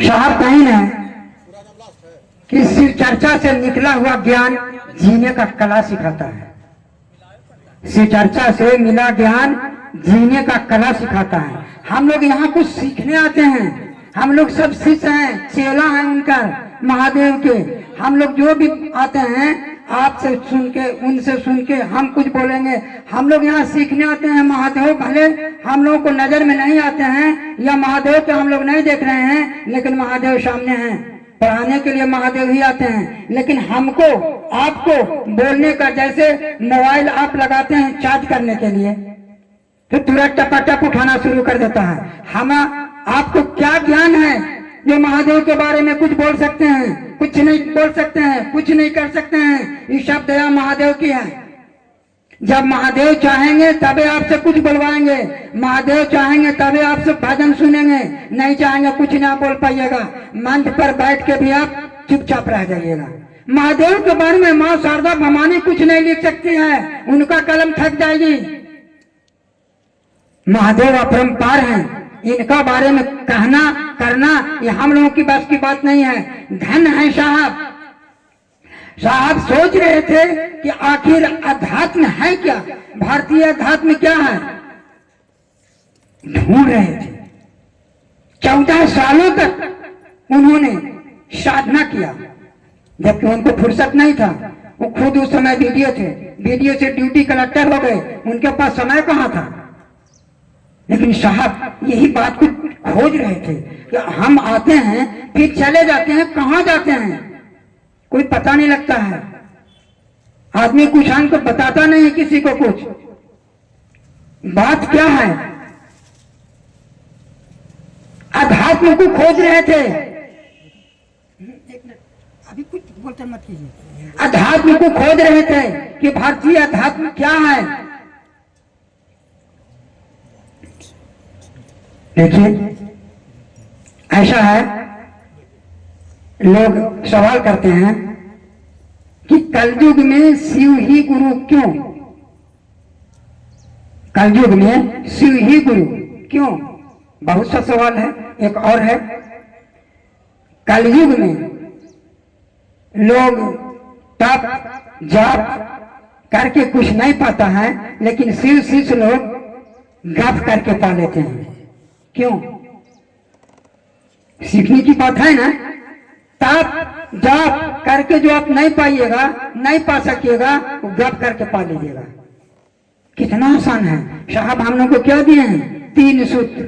साहब कहीं है कि शिव चर्चा से निकला हुआ ज्ञान जीने का कला सिखाता है। शिव चर्चा से मिला ज्ञान जीने का कला सिखाता है। हम लोग यहाँ कुछ सीखने आते हैं। हम लोग सब शिष्य हैं, चेला हैं उनका, महादेव के। हम लोग जो भी आते हैं आपसे सुन के, उनसे सुन के हम कुछ बोलेंगे। हम लोग यहाँ सीखने आते हैं। महादेव भले हम लोगों को नजर में नहीं आते हैं या महादेव को हम लोग नहीं देख रहे हैं, लेकिन महादेव सामने हैं। पढ़ाने के लिए महादेव ही आते हैं। लेकिन हमको आपको बोलने का, जैसे मोबाइल आप लगाते हैं चार्ज करने के लिए, तो तुरंत टपाटप उठाना शुरू कर देता है। हम आपको क्या ज्ञान है जो महादेव के बारे में कुछ बोल सकते हैं? कुछ नहीं बोल सकते हैं, कुछ नहीं कर सकते हैं। ये सब दया महादेव की है। जब महादेव चाहेंगे तभी आपसे कुछ बुलवाएंगे। महादेव चाहेंगे तभी आपसे भजन सुनेंगे। नहीं चाहेंगे कुछ ना बोल पाइएगा। मंच पर बैठ के भी आप चुपचाप रह जाइएगा। महादेव के बारे में माँ शारदा भवानी कुछ नहीं लिख सकती है, उनका कलम थक जाएगी। महादेव अपरंपार हैं, इनका बारे में कहना करना ये हम लोगों की बस की बात नहीं है। धन है साहब। साहब सोच रहे थे कि आखिर अध्यात्म है क्या, भारतीय अध्यात्म क्या है, ढूंढ रहे थे। 14 सालों तक उन्होंने साधना किया, जबकि उनको फुर्सत नहीं था। वो खुद उस समय वीडियो थे, वीडियो से ड्यूटी कलेक्टर हो गए, उनके पास समय कहाँ था। लेकिन साहब यही बात को खोज रहे थे कि हम आते हैं फिर चले जाते हैं, कहाँ जाते हैं कोई पता नहीं लगता है। आदमी कुछ हमको बताता नहीं, किसी को कुछ। बात क्या है? अध्यात्म को खोज रहे थे। अभी कुछ बोलते मत कीजिए। अध्यात्म को खोज रहे थे कि भारतीय अध्यात्म क्या है। देखिए ऐसा है, लोग सवाल करते हैं कि कलयुग में शिव ही गुरु क्यों? कलयुग में शिव ही गुरु क्यों? बहुत सा सवाल है। एक और है, कलयुग में लोग तप जाप करके कुछ नहीं पाता है, लेकिन शिव शिष्य लोग गप करके पा लेते हैं। क्यों? सीखने की बात है ना। तप जाप करके जो आप नहीं पाइएगा, नहीं पा सकिएगा, वो गप करके पा लीजिएगा। कितना आसान है साहब। हम लोग को क्या दिए हैं? 3 सूत्र।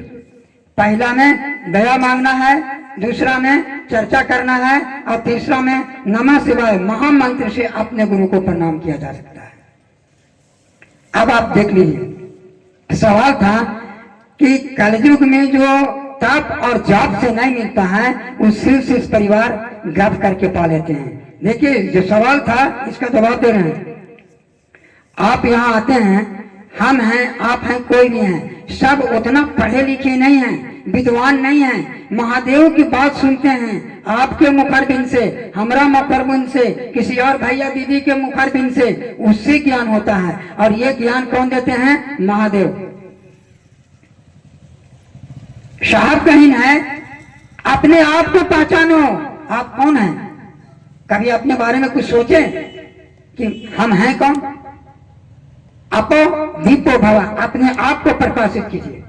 पहला में दया मांगना है, दूसरा में चर्चा करना है, और तीसरा में नमः शिवाय महामंत्र से अपने गुरु को प्रणाम किया जा सकता है। अब आप देख लीजिए, सवाल था कि कलयुग में जो तप और जाप से नहीं मिलता है, उस शिव शिष्य परिवार गप करके पा लेते हैं। देखिए जो सवाल था इसका जवाब दे रहे हैं। आप यहाँ आते हैं, हम हैं, आप हैं, कोई भी है, सब उतना पढ़े लिखे नहीं हैं, विद्वान नहीं हैं। महादेव की बात सुनते हैं आपके मुखरबिंद से, हमारा मुखरबिंद से, किसी और भैया दीदी के मुखरबिंद से, उससे ज्ञान होता है। और ये ज्ञान कौन देते हैं? महादेव साहब। कहीं है, अपने आप को पहचानो, आप कौन हैं। कभी अपने बारे में कुछ सोचे कि हम हैं कौन? अपो दीपो भवा, अपने आप को प्रकाशित कीजिए।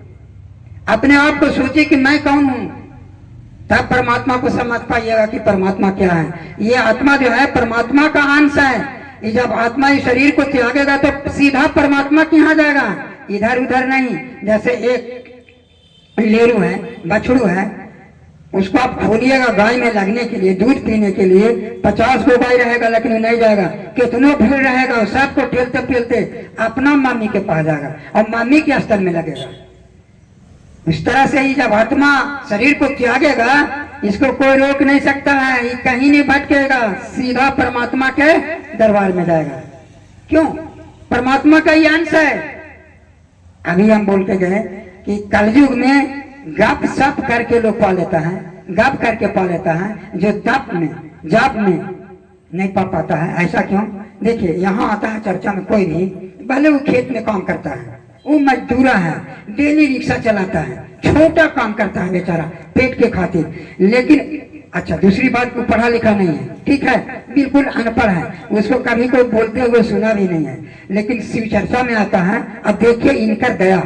अपने आप को सोचिए कि मैं कौन हूं, तब परमात्मा को समझ पाइएगा कि परमात्मा क्या है। ये आत्मा जो है परमात्मा का अंश है। ये जब आत्मा इस शरीर को त्यागेगा तो सीधा परमात्मा के यहाँ जाएगा, इधर उधर नहीं। जैसे एक लेरू है, बछड़ू है, उसको आप खोलिएगा गाय में लगने के लिए, दूध पीने के लिए, 50 को गाय रहेगा लेकिन नहीं जाएगा। कितनों भीड़ रहेगा, सबको ठेलते ठेलते अपना मम्मी के पास जाएगा और मम्मी के स्तर में लगेगा। इस तरह से ही जब आत्मा शरीर को त्यागेगा, इसको कोई रोक नहीं सकता है, ये कहीं नहीं भटकेगा, सीधा परमात्मा के दरबार में जाएगा। क्यों? परमात्मा का ही अंश है। अभी हम बोल के गए कि कलयुग में गप सप करके लोग पा लेता है, गप करके पा लेता है, जो तप में जाप में नहीं पा पाता है। ऐसा क्यों? देखिए यहाँ आता है चर्चा में कोई भी, भले वो खेत में काम करता है, वो मजदूरा है, डेली रिक्शा चलाता है, छोटा काम करता है बेचारा, पेट के खातिर। लेकिन अच्छा, दूसरी बात, वो पढ़ा लिखा नहीं है, ठीक है, बिल्कुल अनपढ़ है, उसको कभी कोई बोलते हुए सुना भी नहीं है, लेकिन शिव चर्चा में आता है। अब देखिए इनकर दया,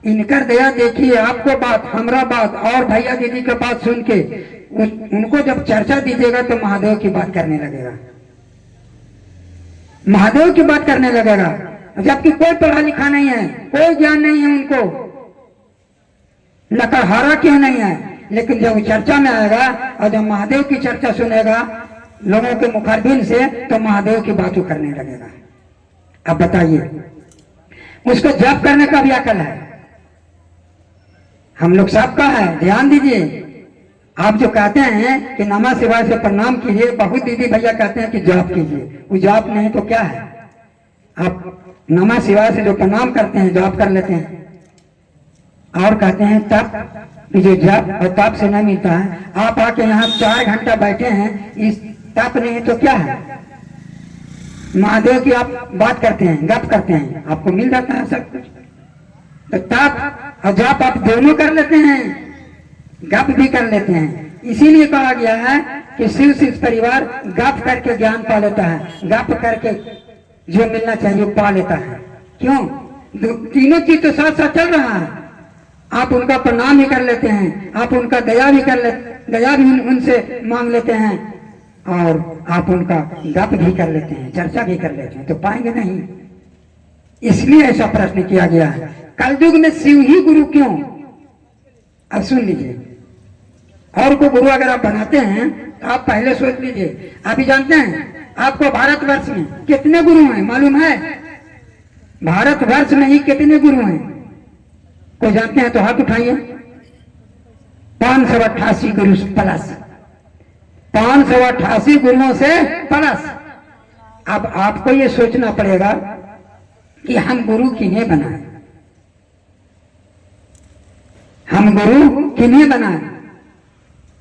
इनकर दया देखिए, आपको बात, हमरा बात और भैया दीदी की बात सुन के उनको जब चर्चा दीजिएगा तो महादेव की बात करने लगेगा, महादेव की बात करने लगेगा, जबकि कोई पढ़ा लिखा नहीं है, कोई ज्ञान नहीं है उनको, लकड़हारा क्यों नहीं है। लेकिन जब चर्चा में आएगा और जब महादेव की चर्चा सुनेगा लोगों के मुखारबिन से, तो महादेव की बातों करने लगेगा। अब बताइए, उसको जप करने का भी अकल है, हम लोग सबका है, ध्यान दीजिए। आप जो कहते हैं कि नमः शिवाय से प्रणाम कीजिए, बहुत दीदी भैया कहते हैं कि जाप कीजिए, वो जाप नहीं तो क्या है। आप नमः शिवाय से जो प्रणाम करते हैं, जाप कर लेते हैं, और कहते हैं तप, जो जप और तप से नहीं मिलता है। आप आके यहाँ 4 घंटा बैठे हैं, इस तप नहीं तो क्या है। महादेव की आप बात करते हैं, गप करते हैं, आपको मिल जाता है सब कुछ। तो तप और जप आप दोनों कर लेते हैं, गप भी कर लेते हैं। इसीलिए कहा गया है कि शिव शिव परिवार गप करके ज्ञान पा लेता है, गप करके जो मिलना चाहिए पा लेता है। क्यों? तीनों चीज तो साथ साथ चल रहा है। आप उनका प्रणाम भी कर लेते हैं, आप उनका दया भी कर लेते, दया भी उनसे मांग लेते हैं, और आप उनका गप भी कर लेते हैं, चर्चा भी कर लेते हैं, तो पाएंगे नहीं। इसलिए ऐसा प्रश्न किया गया है, कलयुग में शिव ही गुरु क्यों। अब सुन लीजिए, और को गुरु अगर आप बनाते हैं तो आप पहले सोच लीजिए। अभी जानते हैं आपको भारतवर्ष में कितने गुरु हैं मालूम है? भारतवर्ष में ही कितने गुरु हैं कोई जानते हैं तो हाथ उठाइए। 588 गुरु प्लस, 588 गुरुओं से प्लस। अब आपको ये सोचना पड़ेगा कि हम गुरु किन्हें बनाए, हम गुरु किन्हें बनाए।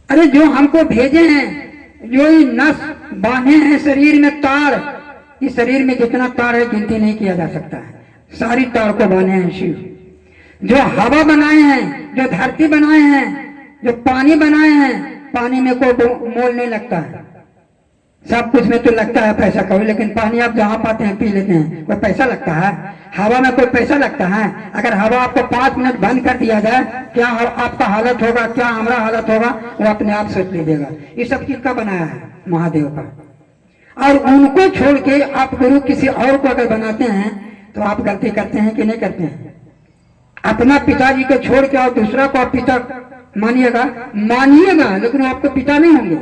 अरे जो हमको भेजे हैं, जो ये नस बांधे हैं शरीर में तार, इस शरीर में जितना तार है गिनती नहीं किया जा सकता है, सारी तार को बांधे हैं शिव। जो हवा बनाए हैं, जो धरती बनाए हैं, जो पानी बनाए हैं, पानी में कोई मोल नहीं लगता है, सब कुछ में तो लगता है पैसा कभी, लेकिन पानी आप जहां पाते हैं पी लेते हैं, कोई पैसा लगता है? हवा में कोई पैसा लगता है? अगर हवा आपको 5 मिनट बंद कर दिया जाए, क्या आपका हालत होगा, क्या हमारा हालत होगा, वो अपने आप सोच लीजिएगा। ये सब चीज का बनाया है? महादेव का। और उनको छोड़ के आप गुरु किसी और को अगर बनाते हैं तो आप गलती करते हैं कि नहीं करते हैं? अपना पिताजी को छोड़ के और दूसरा को आप पिता मानिएगा, मानिएगा, लेकिन आपको पिता नहीं होंगे।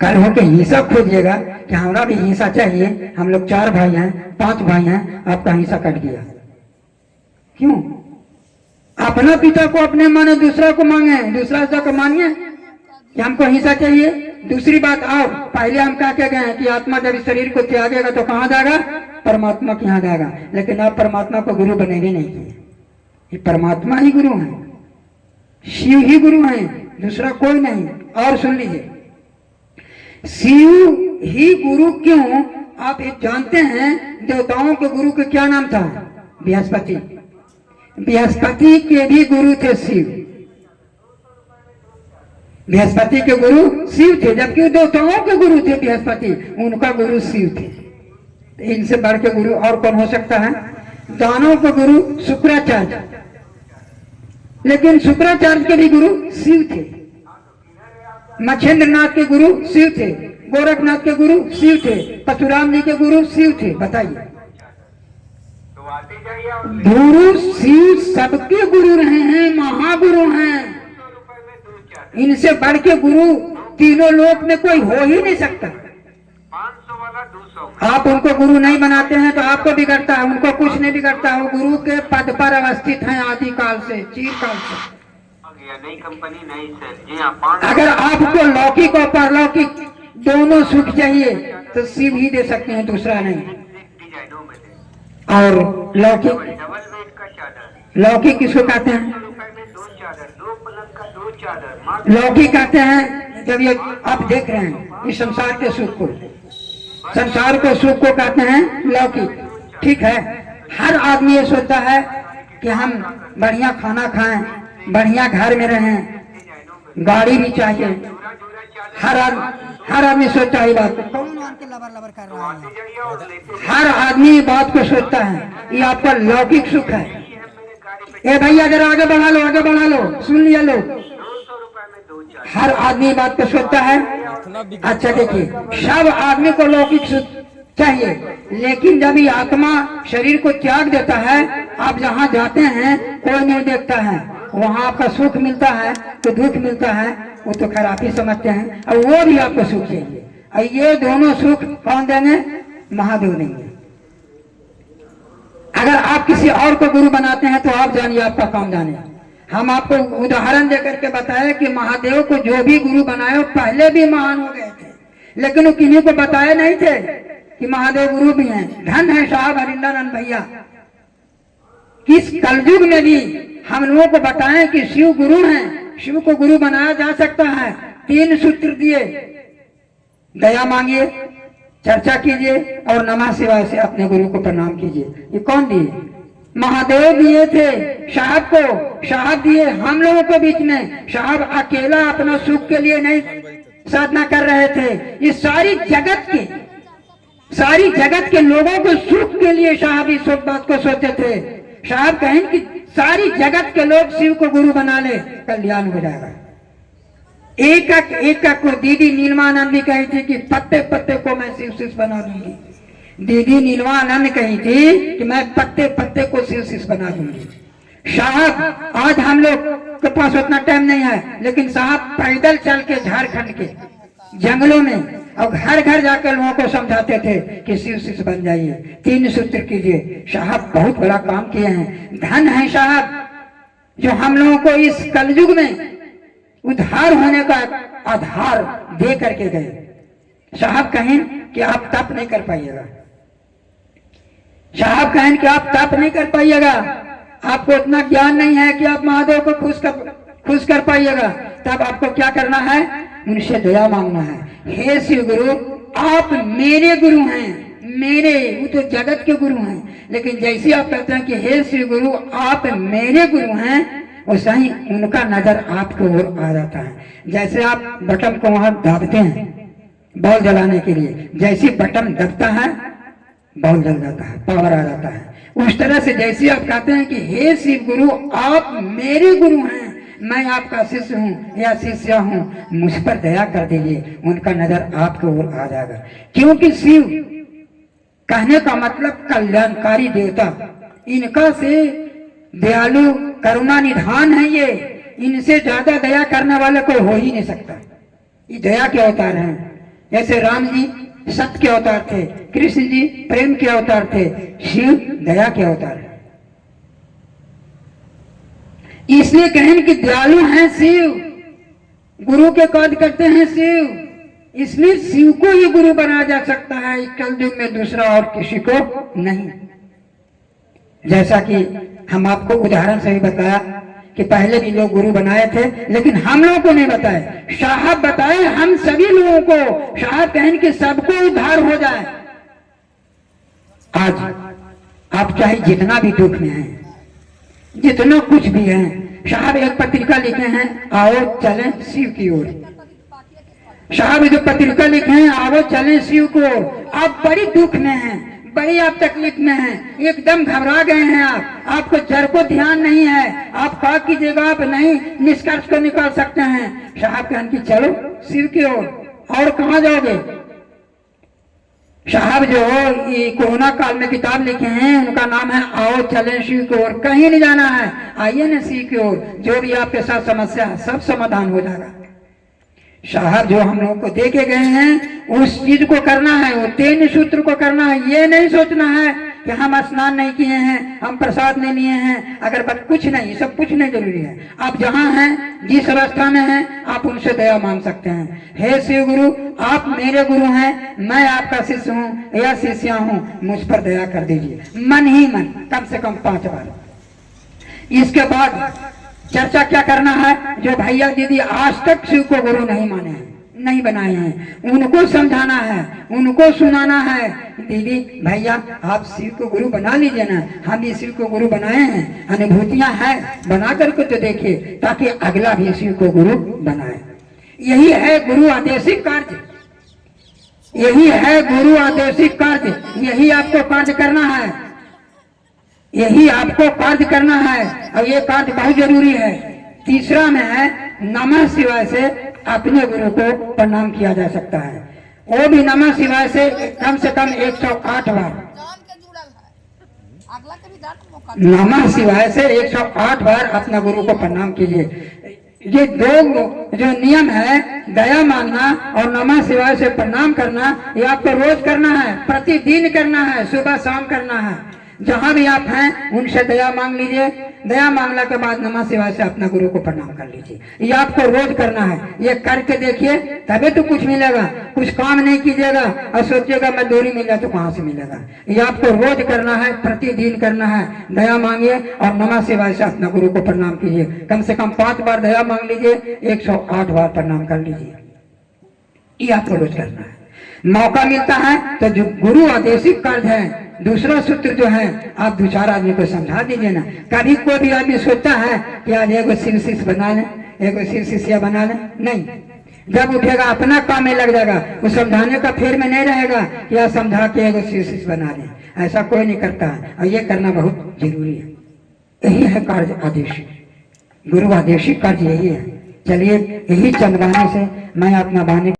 कल होके हिस्सा खोजिएगा कि हमारा भी हिस्सा चाहिए, हम लोग 4 भाई हैं, 5 भाई हैं, आपका हिस्सा कट गया। क्यों? अपना पिता को अपने माने, दूसरा को मांगे, दूसरा हिस्सा को मानिए कि हमको हिस्सा चाहिए। दूसरी बात, आओ पहले हम क्या कह गए हैं कि आत्मा जब इस शरीर को त्यागेगा तो कहाँ जाएगा? परमात्मा के यहाँ जाएगा। लेकिन आप परमात्मा को गुरु बनेंगे नहीं किए, ये परमात्मा ही गुरु है, शिव ही गुरु है, दूसरा कोई नहीं। और सुन लीजिए, शिव ही गुरु क्यों? आप ये जानते हैं देवताओं के गुरु के क्या नाम था? बृहस्पति। बृहस्पति के भी गुरु थे शिव, बृहस्पति के गुरु शिव थे, जबकि देवताओं के गुरु थे बृहस्पति, उनका गुरु शिव थे। इनसे बढ़ के गुरु और कौन हो सकता है? दानों के गुरु शुक्राचार्य, लेकिन शुक्राचार्य के भी गुरु शिव थे। मच्छेंद्र नाथ के गुरु शिव थे, गोरखनाथ के गुरु शिव थे, परशुराम जी के गुरु शिव थे। बताइए, गुरु शिव सबके गुरु रहे हैं, महागुरु हैं। इनसे बढ़ के गुरु तीनों लोक में कोई हो ही नहीं सकता। आप उनको गुरु नहीं बनाते हैं तो आपको बिगड़ता है, उनको कुछ नहीं बिगड़ता है। वो गुरु के पद पर अवस्थित हैं आदि काल से, चिरकाल से। नई कंपनी नहीं सर जी हाँ। अगर आपको लौकिक और परलौकिक दोनों सुख चाहिए तो शिव ही दे सकते हैं, दूसरा नहीं। और लौकिक, डबल बेड का चादर, लौकिक किसको कहते हैं? 2 चादर, 2 पलंग का 2 चादर। लौकिक कहते हैं जब ये आप देख रहे हैं इस संसार के सुख को, संसार के सुख को कहते हैं लौकिक। ठीक है, हर आदमी ये सोचता है कि हम बढ़िया खाना खाएं, बढ़िया घर में रहें, गाड़ी भी चाहिए। जोरा जोरा चादर हर आदमी सोचता है ये बात को। कौन मान के लबर लबर कर रहा है? हर आदमी बात को सोचता है, ये आपका लौकिक सुख है। ए भैया जरा आगे बढ़ा लो, आगे बढ़ा लो, सुन लिया लो। 200 रुपए में 2 चादर। हर आदमी बात को सोचता है। अच्छा देखिए, सब आदमी को लौकिक सुख चाहिए, लेकिन जब ये आत्मा शरीर को त्याग देता है, आप जहाँ जाते हैं कोई नहीं देखता है, वहाँ आपका सुख मिलता है तो दुख मिलता है, वो तो खराब ही समझते हैं, और वो भी आपको सुख चाहिए। और ये दोनों सुख कौन देंगे? महादेव देंगे। अगर आप किसी और को गुरु बनाते हैं तो आप जानिए, आपका काम जाने। हम आपको उदाहरण देकर के बताए कि महादेव को जो भी गुरु बनाए वो पहले भी महान हो गए थे, लेकिन वो किन्हीं को बताए नहीं थे कि महादेव गुरु भी हैं। धन है साहब हरिंदरानंद भैया, किस कलयुग में भी हम लोगों को बताएं कि शिव गुरु हैं, शिव को गुरु बनाया जा सकता है। 3 सूत्र दिए, दया मांगिए, चर्चा कीजिए और नमः शिवाय से अपने गुरु को प्रणाम कीजिए। ये कौन दिए? महादेव दिए थे साहब को, साहब दिए हम लोगों के बीच में। साहब अकेला अपना सुख के लिए नहीं साधना कर रहे थे, ये सारी जगत के लोगों को सुख के लिए साहब इस बात को सोचते थे। साहब कहें कि सारी जगत के लोग शिव को गुरु बना ले, कल्याण हो जाएगा। एक को दीदी नीलमानंद भी कही थी कि पत्ते पत्ते को मैं शिव शिष्य बना दूंगी। दीदी नीलमानंद कही थी कि मैं पत्ते पत्ते को शिव शिष्य बना दूंगी। साहब आज हम लोग के पास उतना टाइम नहीं है, लेकिन साहब पैदल चल के झारखंड के जंगलों में और घर घर जाकर लोगों को समझाते थे कि शिव शिष्य बन जाइए, 3 सूत्र कीजिए। साहब बहुत बड़ा काम किए हैं। धन है साहब जो हम लोगों को इस कलयुग में उद्धार होने का आधार दे करके गए। साहब कहें कि आप तप नहीं कर पाइएगा, साहब कहें कि आप तप नहीं कर पाइएगा, आपको इतना ज्ञान नहीं है कि आप महादेव को खुश कर पाइएगा। तब आपको क्या करना है? उनसे दया मांगना है। हे शिव गुरु, आप मेरे गुरु हैं, मेरे, वो तो जगत के गुरु हैं, लेकिन जैसे आप कहते हैं कि हे शिव गुरु आप मेरे गुरु हैं, वैसा ही उनका नजर आपके ओर आ जाता है। जैसे आप बटन को वहां दाबते हैं बॉल जलाने के लिए, जैसे बटन दबता है बॉल जल जाता है, पावर आ जाता है। उस तरह से जैसे आप कहते हैं कि हे शिव गुरु आप मेरे गुरु हैं, मैं आपका शिष्य हूँ या शिष्या हूँ, मुझ पर दया कर दीजिए, उनका नजर आपके ओर आ जाएगा। क्योंकि शिव कहने का मतलब कल्याणकारी देवता, इनका से दयालु करुणा निधान है ये, इनसे ज्यादा दया करने वाला कोई हो ही नहीं सकता। ये दया के अवतार हैं। जैसे राम जी सत्य के अवतार थे, कृष्ण जी प्रेम के अवतार थे, शिव दया के अवतार है। इसलिए कहें कि दयालु हैं शिव, गुरु के कार्य करते हैं शिव, इसलिए शिव को ही गुरु बनाया जा सकता है कलयुग में, दूसरा और किसी को नहीं। जैसा कि हम आपको उदाहरण से ही बताया कि पहले भी लोग गुरु बनाए थे, लेकिन हम लोगों को नहीं बताए, साहब बताए हम सभी लोगों को। साहब कहें कि सबको उद्धार हो जाए। आज आप चाहे जितना भी दुख में हैं, जितना कुछ भी है, साहब एक पत्रिका लिखे हैं, आओ चलें शिव की ओर। साहब जो पत्रिका लिखे हैं, आओ चलें शिव को। आप बड़ी दुख में हैं, बड़ी आप तकलीफ में हैं, एकदम घबरा गए हैं, आपको जड़ को ध्यान नहीं है, आप क्या कीजिएगा, आप नहीं निष्कर्ष को निकाल सकते हैं। साहब कहन की चलो शिव की ओर। और कहाँ जाओगे? साहब जो ये कोरोना काल में किताब लिखे हैं, उनका नाम है आओ चलें शिव की ओर। कहीं नहीं जाना है, आइए ना शिव की ओर, जो भी आपके साथ समस्या है सब समाधान हो जाएगा। साहब जो हम लोगों को दे के गए हैं उस चीज को करना है, वो 3 सूत्र को करना है। ये नहीं सोचना है कि हम स्नान नहीं किए हैं, हम प्रसाद नहीं लिए हैं, अगर बट कुछ नहीं, सब कुछ नहीं जरूरी है। आप जहाँ हैं, जिस अवस्था में हैं, आप उनसे दया मांग सकते हैं। हे शिव गुरु आप मेरे गुरु हैं, मैं आपका शिष्य हूँ या शिष्या हूँ, मुझ पर दया कर दीजिए। मन ही मन कम से कम 5 बार। इसके बाद चर्चा क्या करना है? जो भैया दीदी आज तक शिव को गुरु नहीं माने हैं, नहीं बनाए हैं। उनको समझाना है, उनको सुनाना है। दीदी भैया आप शिव को गुरु बना लीजिए ना, हम भी शिव को गुरु बनाए हैं, अनुभूतियां हैं, बना करके तो देखिए ताकि अगला भी शिव को गुरु बनाए। यही है गुरु आदेशिक कार्य, यही है गुरु आदेशिक कार्य। यही आपको कार्य करना है, यही आपको कार्य करना है और ये कार्य बहुत जरूरी है। तीसरा में है नमः शिवाय से अपने गुरु को प्रणाम किया जा सकता है। वो भी नमः शिवाय से कम 108 बार। नमः शिवाय से 108 बार अपना गुरु को प्रणाम कीजिए। ये दो जो नियम है, दया मांगना और नमः शिवाय से प्रणाम करना, ये आपको रोज करना है, प्रतिदिन करना है, सुबह शाम करना है। जहां भी आप हैं उनसे दया मांग लीजिए। दया मांगने के बाद नमः शिवाय से अपना गुरु को प्रणाम कर लीजिए। ये आपको रोज करना है। ये करके देखिए तभी तो कुछ मिलेगा। कुछ काम नहीं कीजिएगा और सोचिएगा मैं दूरी मिला तो कहां से मिलेगा। ये आपको रोज करना है, प्रतिदिन करना है। दया मांगिए और नमः शिवाय से अपना गुरु को प्रणाम कीजिए। कम से कम 5 बार दया मांग लीजिए, 108 बार प्रणाम कर लीजिए। ये आपको रोज करना है। मौका मिलता है तो जो गुरु आदेशिक कार्य है, दूसरा सूत्र जो है आप 2-4 आदमी को समझा दीजिए ना। कभी कोई भी आदमी सोचता है कि आज एगो शिव शिष्य बना ले, एगो शिव शिष्या बना ले, नहीं। जब उठेगा अपना काम में लग जाएगा, वो समझाने का फेर में नहीं रहेगा कि आज समझा के एगो शिव शिष्य बना ले। ऐसा कोई नहीं करता है और ये करना बहुत जरूरी है। यही है कार्य आदेशिक, गुरु आदेशिक कार्य यही है। चलिए यही चंद बहाने से मैं अपना बहाने